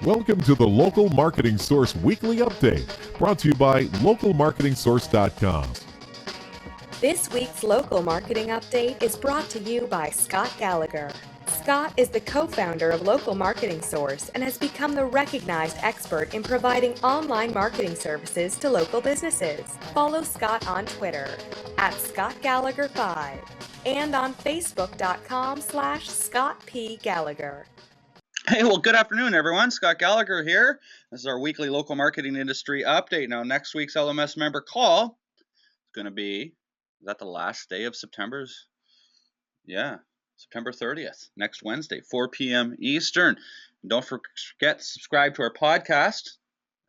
Welcome to the Local Marketing Source Weekly Update, brought to you by localmarketingsource.com. This week's Local Marketing Update is brought to you by Scott Gallagher. Scott is the co-founder of Local Marketing Source and has become the recognized expert in providing online marketing services to local businesses. Follow Scott on Twitter at ScottGallagher5 and on Facebook.com/Scott P. Gallagher. Hey, well, good afternoon, everyone. Scott Gallagher here. This is our weekly local marketing industry update. Now, next week's LMS member call is going to be, is that the last day of September's? Yeah, September 30th, next Wednesday, 4 p.m. Eastern. And don't forget to subscribe to our podcast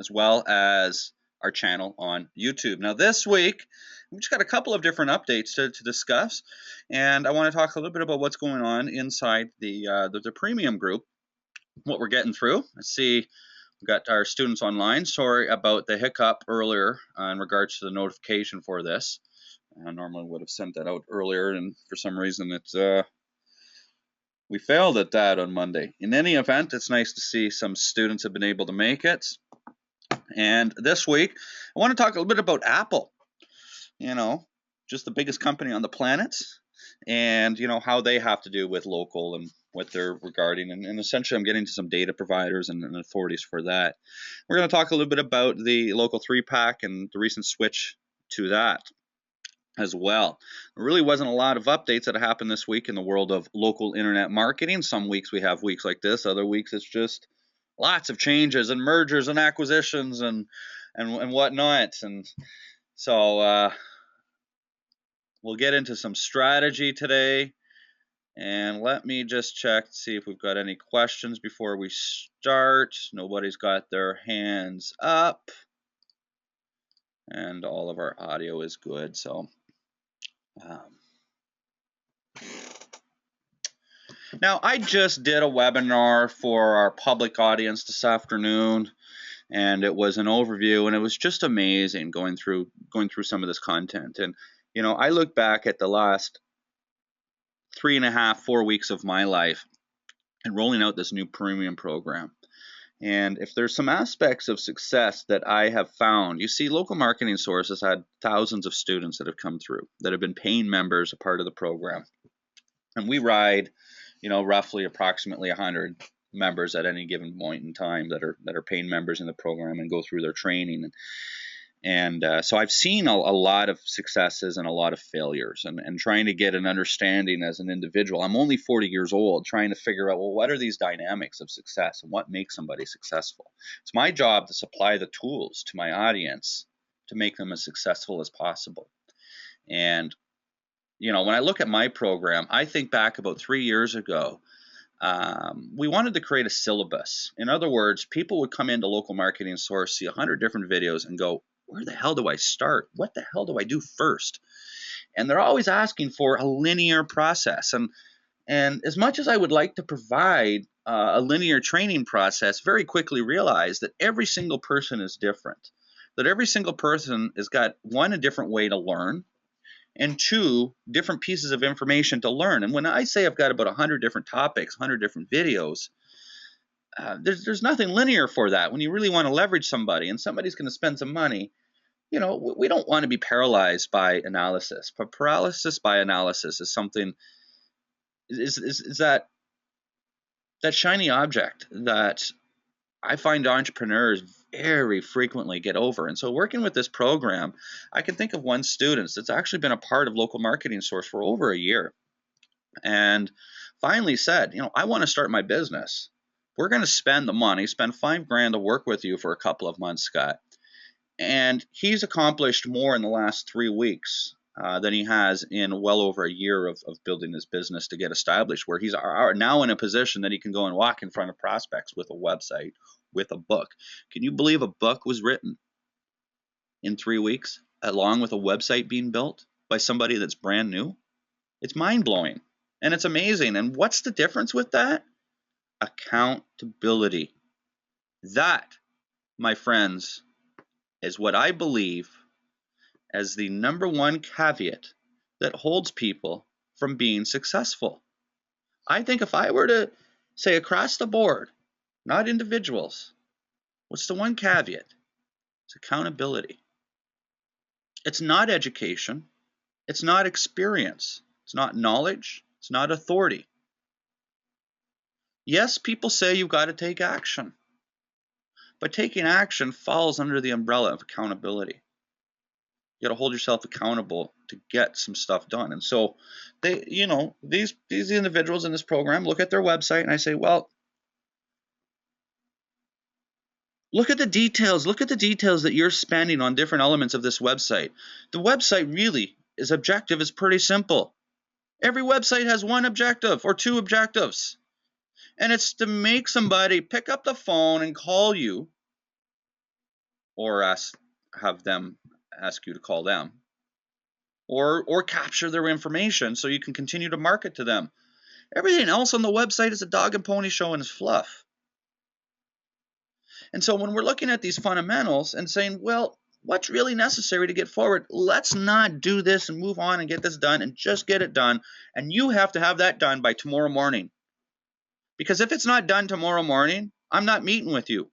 as well as our channel on YouTube. Now, this week, we've just got a couple of different updates to discuss, and I want to talk a little bit about what's going on inside the premium group. What we're getting through. Let's see, we've got our students online. Sorry about the hiccup earlier in regards to the notification for this. I normally would have sent that out earlier, and for some reason we failed at that on Monday. In any event, it's nice to see some students have been able to make it. And this week, I want to talk a little bit about Apple. You know, just the biggest company on the planet, and you know how they have to do with local and what they're regarding, and essentially I'm getting to some data providers and authorities for that. We're going to talk a little bit about the local 3-pack and the recent switch to that as well. There really wasn't a lot of updates that happened this week in the world of local internet marketing. Some weeks we have weeks like this, other weeks it's just lots of changes and mergers and acquisitions and whatnot. And so we'll get into some strategy today. And let me just check to see if we've got any questions before we start. Nobody's got their hands up. And all of our audio is good. So now I just did a webinar for our public audience this afternoon. And it was an overview, and it was just amazing going through some of this content. And you know, I look back at the last 3.5, 4 weeks of my life and rolling out this new premium program. And if there's some aspects of success that I have found, you see, Local Marketing Source has had thousands of students that have come through that have been paying members, a part of the program. And we ride, you know, roughly approximately 100 members at any given point in time that are paying members in the program and go through their training. And so I've seen a lot of successes and a lot of failures, and trying to get an understanding as an individual. I'm only 40 years old, trying to figure out, well, what are these dynamics of success and what makes somebody successful? It's my job to supply the tools to my audience to make them as successful as possible. And, you know, when I look at my program, I think back about 3 years ago, we wanted to create a syllabus. In other words, people would come into Local Marketing Source, see 100 different videos and go, where the hell do I start? What the hell do I do first? And they're always asking for a linear process. And as much as I would like to provide a linear training process, very quickly realize that every single person is different. That every single person has got, one, a different way to learn, and two, different pieces of information to learn. And when I say I've got about 100 different topics, 100 different videos, there's nothing linear for that. When you really want to leverage somebody and somebody's going to spend some money, you know, we don't want to be paralyzed by analysis. But paralysis by analysis is something, is that shiny object that I find entrepreneurs very frequently get over. And so working with this program, I can think of one student that's actually been a part of Local Marketing Source for over a year, and finally said, you know, I want to start my business. We're going to spend the money, spend $5,000 to work with you for a couple of months, Scott. And he's accomplished more in the last 3 weeks than he has in well over a year of building his business to get established, where he's now in a position that he can go and walk in front of prospects with a website, with a book. Can you believe a book was written in 3 weeks, along with a website being built by somebody that's brand new? It's mind-blowing, and it's amazing. And what's the difference with that? Accountability. That, my friends, is what I believe as the number one caveat that holds people from being successful. I think if I were to say across the board, not individuals. What's the one caveat? It's accountability. It's not education. It's not experience. It's not knowledge. It's not authority. Yes, people say you've got to take action, but taking action falls under the umbrella of accountability. You got to hold yourself accountable to get some stuff done. And so they, these individuals in this program look at their website and I say, well, look at the details. Look at the details that you're spending on different elements of this website. The website really is objective. It's pretty simple. Every website has one objective or two objectives. And it's to make somebody pick up the phone and call you, or have them ask you to call them, or capture their information so you can continue to market to them. Everything else on the website is a dog and pony show and is fluff. And so when we're looking at these fundamentals and saying, well, what's really necessary to get forward? Let's not do this and move on and get this done and just get it done. And you have to have that done by tomorrow morning. Because if it's not done tomorrow morning, I'm not meeting with you.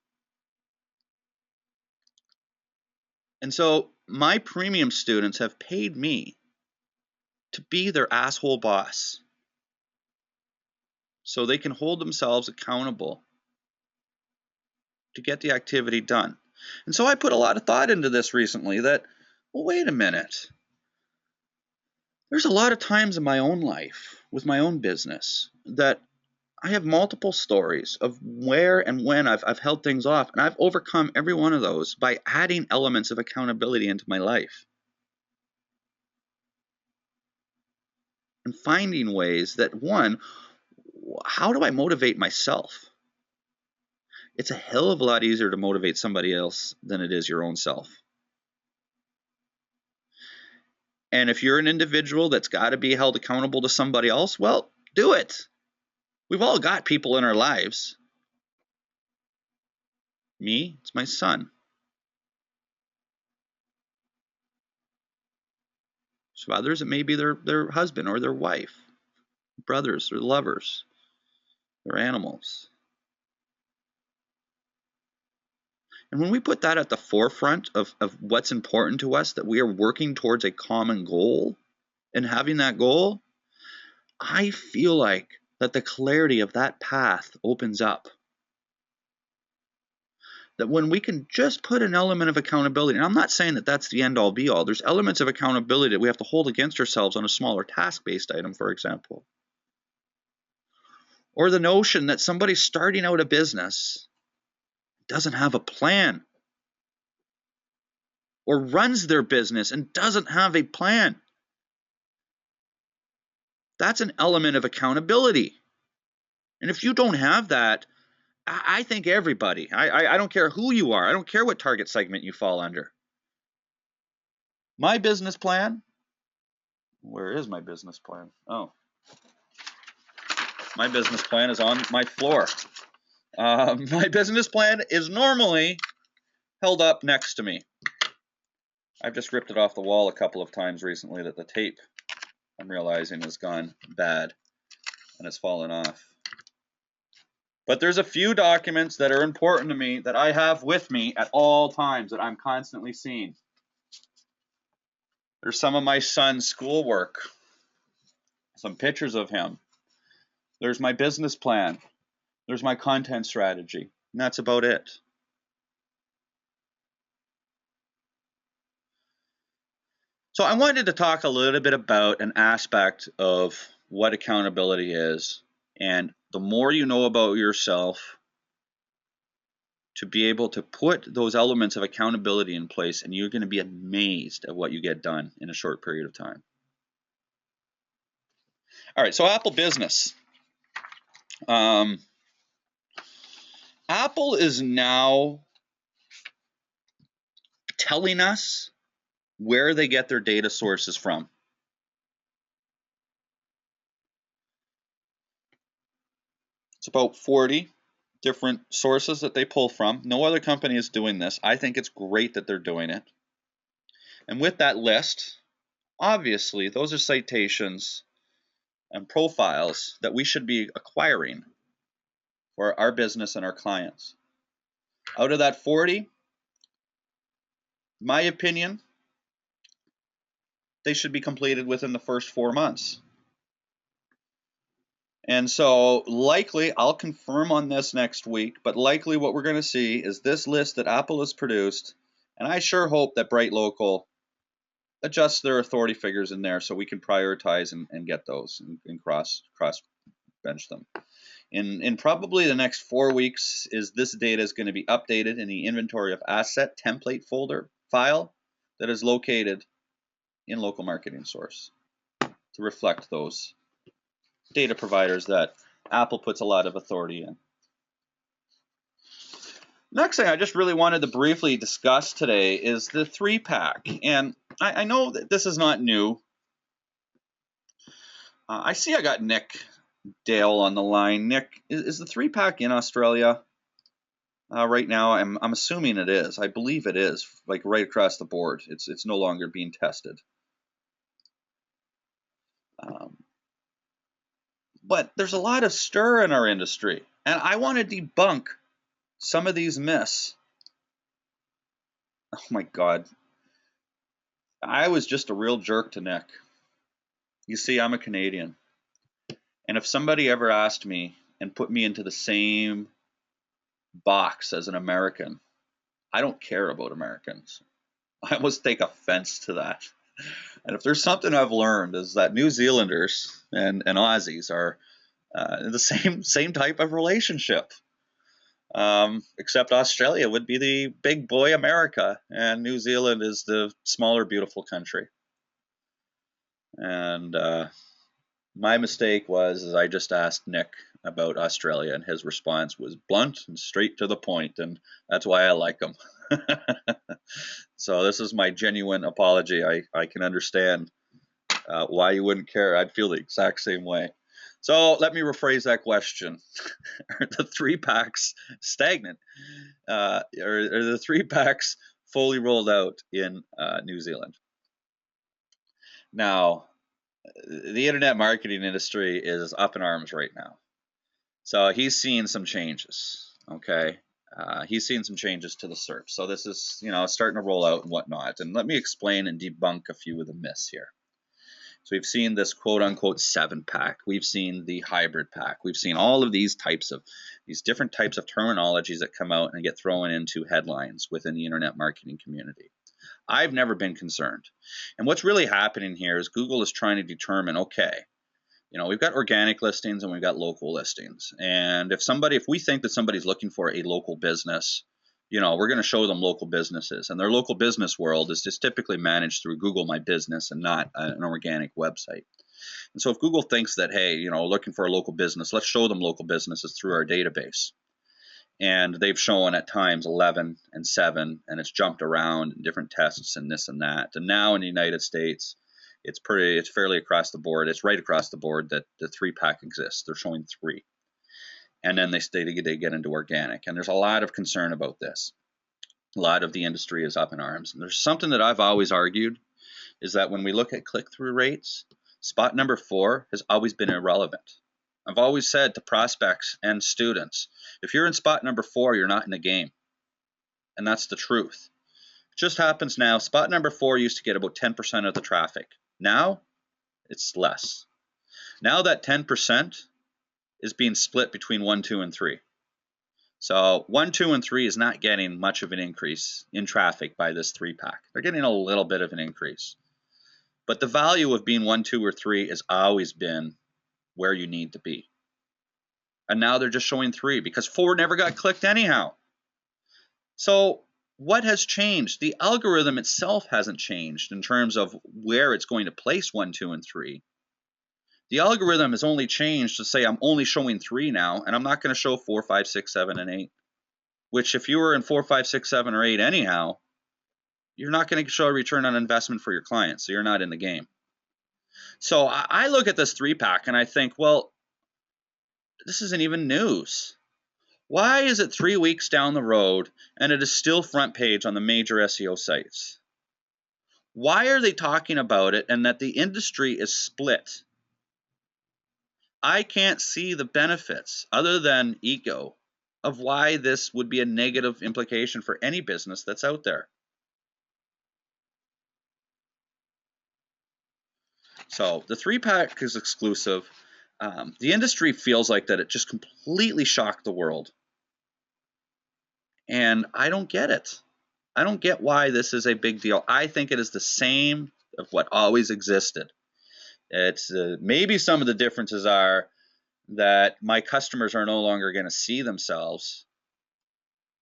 And so my premium students have paid me to be their asshole boss so they can hold themselves accountable to get the activity done. And so I put a lot of thought into this recently that, well, wait a minute. There's a lot of times in my own life with my own business that I have multiple stories of where and when I've held things off, and I've overcome every one of those by adding elements of accountability into my life and finding ways that, one, how do I motivate myself? It's a hell of a lot easier to motivate somebody else than it is your own self. And if you're an individual that's got to be held accountable to somebody else, well, do it. We've all got people in our lives. Me, it's my son. So others, it may be their husband or their wife, brothers or lovers, their animals. And when we put that at the forefront of what's important to us, that we are working towards a common goal and having that goal, I feel like that the clarity of that path opens up. That when we can just put an element of accountability, and I'm not saying that that's the end all be all, there's elements of accountability that we have to hold against ourselves on a smaller task-based item, for example. Or the notion that somebody starting out a business doesn't have a plan, or runs their business and doesn't have a plan. That's an element of accountability. And if you don't have that, I think everybody, I don't care who you are, I don't care what target segment you fall under. My business plan, where is my business plan? Oh, my business plan is on my floor. My business plan is normally held up next to me. I've just ripped it off the wall a couple of times recently that the tape, I'm realizing, has gone bad and it's fallen off. But there's a few documents that are important to me that I have with me at all times that I'm constantly seeing. There's some of my son's schoolwork, some pictures of him. There's my business plan. There's my content strategy. And that's about it. So I wanted to talk a little bit about an aspect of what accountability is. And the more you know about yourself, to be able to put those elements of accountability in place, and you're going to be amazed at what you get done in a short period of time. All right, so Apple Business. Apple is now telling us where they get their data sources from. It's about 40 different sources that they pull from. No other company is doing this. I think it's great that they're doing it. And with that list, obviously, those are citations and profiles that we should be acquiring for our business and our clients. Out of that 40, my opinion, they should be completed within the first 4 months. And so likely, I'll confirm on this next week, but likely what we're going to see is this list that Apple has produced, and I sure hope that Bright Local adjusts their authority figures in there so we can prioritize and get those and cross bench them. In probably the next 4 weeks, this data is going to be updated in the inventory of asset template folder file that is located in Local Marketing Source to reflect those data providers that Apple puts a lot of authority in. Next thing I just really wanted to briefly discuss today is the 3-pack. And I know that this is not new. I see I got Nick Dale on the line. Nick, is the 3-pack in Australia right now? I'm assuming it is. I believe it is, like right across the board. It's no longer being tested. But there's a lot of stir in our industry, and I want to debunk some of these myths. Oh my God. I was just a real jerk to Nick. You see, I'm a Canadian. And if somebody ever asked me and put me into the same box as an American, I don't care about Americans. I almost take offense to that. And if there's something I've learned is that New Zealanders and Aussies are the same type of relationship. Except Australia would be the big boy America, and New Zealand is the smaller, beautiful country. And my mistake was I just asked Nick about Australia, and his response was blunt and straight to the point, and that's why I like him. So this is my genuine apology. I can understand why you wouldn't care. I'd feel the exact same way. So let me rephrase that question. Are the 3-packs stagnant? Are the 3-packs fully rolled out in New Zealand? Now, the internet marketing industry is up in arms right now. So he's seeing some changes, okay? He's seeing some changes to the SERP. So this is, starting to roll out and whatnot. And let me explain and debunk a few of the myths here. So we've seen this quote-unquote 7-pack. We've seen the hybrid pack. We've seen all of these different types of terminologies that come out and get thrown into headlines within the internet marketing community. I've never been concerned. And what's really happening here is Google is trying to determine, okay, we've got organic listings and we've got local listings. And if we think that somebody's looking for a local business, we're going to show them local businesses. And their local business world is just typically managed through Google My Business and not an organic website. And so if Google thinks that, hey, looking for a local business, let's show them local businesses through our database. And they've shown at times 11 and 7, and it's jumped around in different tests and this and that. And now in the United States, it's fairly across the board. It's right across the board that the 3-pack exists. They're showing 3. And then they get into organic. And there's a lot of concern about this. A lot of the industry is up in arms. And there's something that I've always argued is that when we look at click-through rates, spot number 4 has always been irrelevant. I've always said to prospects and students, if you're in spot number 4, you're not in the game. And that's the truth. It just happens now, spot number 4 used to get about 10% of the traffic. Now, it's less. Now that 10% is being split between 1, 2, and 3. So 1, 2, and 3 is not getting much of an increase in traffic by this 3-pack. They're getting a little bit of an increase. But the value of being 1, 2, or 3 has always been where you need to be. And now they're just showing 3 because 4 never got clicked anyhow. So what has changed? The algorithm itself hasn't changed in terms of where it's going to place 1, 2, and 3. The algorithm has only changed to say I'm only showing 3 now, and I'm not going to show 4, 5, 6, 7, and 8. Which if you were in 4, 5, 6, 7, or 8 anyhow, you're not going to show a return on investment for your clients, so you're not in the game. So I look at this 3-pack and I think, well, this isn't even news. Why is it 3 weeks down the road and it is still front page on the major SEO sites? Why are they talking about it and that the industry is split? I can't see the benefits other than ego of why this would be a negative implication for any business that's out there. So the 3-pack is exclusive. The industry feels like that it just completely shocked the world. And I don't get it. I don't get why this is a big deal. I think it is the same of what always existed. It's maybe some of the differences are that my customers are no longer going to see themselves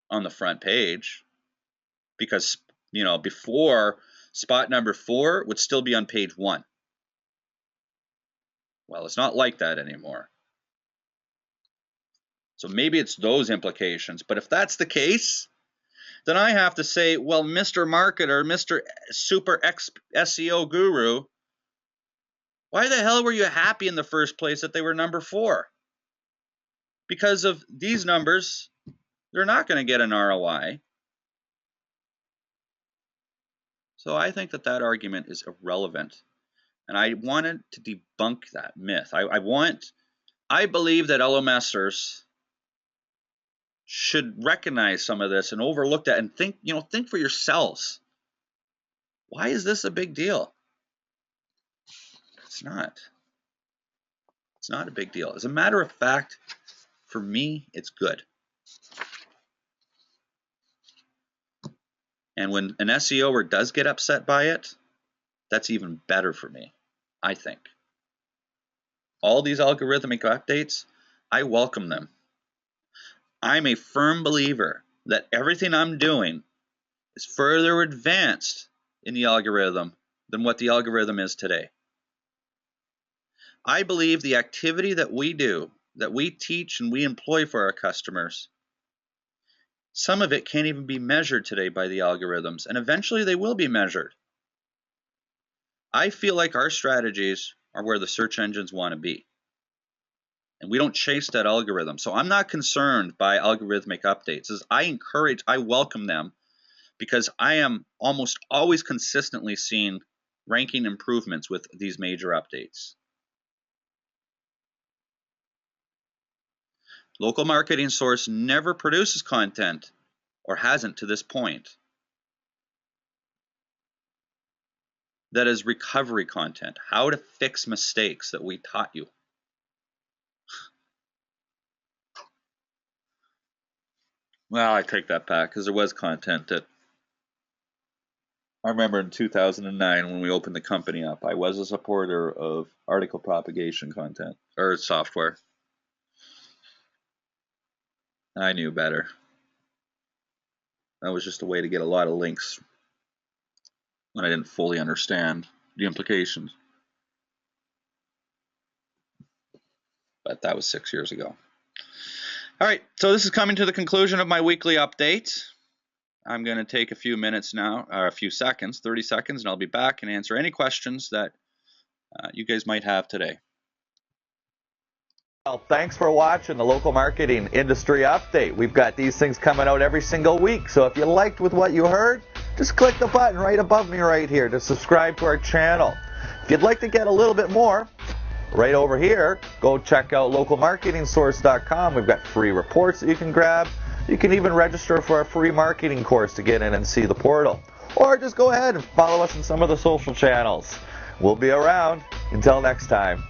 on the front page because, before spot number 4 would still be on page 1. Well, it's not like that anymore. So maybe it's those implications. But if that's the case, then I have to say, well, Mr. Marketer, Mr. Super SEO Guru, why the hell were you happy in the first place that they were number 4? Because of these numbers, they're not going to get an ROI. So I think that argument is irrelevant. And I wanted to debunk that myth. I believe that LMSers should recognize some of this and overlook that and think for yourselves. Why is this a big deal? It's not. It's not a big deal. As a matter of fact, for me, it's good. And when an SEOer does get upset by it, that's even better for me, I think. All these algorithmic updates, I welcome them. I'm a firm believer that everything I'm doing is further advanced in the algorithm than what the algorithm is today. I believe the activity that we do, that we teach and we employ for our customers, some of it can't even be measured today by the algorithms, and eventually they will be measured. I feel like our strategies are where the search engines want to be. And we don't chase that algorithm. So I'm not concerned by algorithmic updates. As I welcome them because I am almost always consistently seeing ranking improvements with these major updates. Local Marketing Source never produces content, or hasn't to this point, that is recovery content, how to fix mistakes that we taught you. Well, I take that back because there was content that I remember in 2009 when we opened the company up, I was a supporter of article propagation content or software. I knew better. That was just a way to get a lot of links when I didn't fully understand the implications. But that was 6 years ago. All right, so this is coming to the conclusion of my weekly update. I'm going to take a few minutes now, or a few seconds, 30 seconds, and I'll be back and answer any questions that you guys might have today. Well, thanks for watching the Local Marketing Industry Update. We've got these things coming out every single week, so if you liked with what you heard, just click the button right above me right here to subscribe to our channel. If you'd like to get a little bit more, right over here, go check out localmarketingsource.com. We've got free reports that you can grab. You can even register for a free marketing course to get in and see the portal. Or just go ahead and follow us on some of the social channels. We'll be around. Until next time.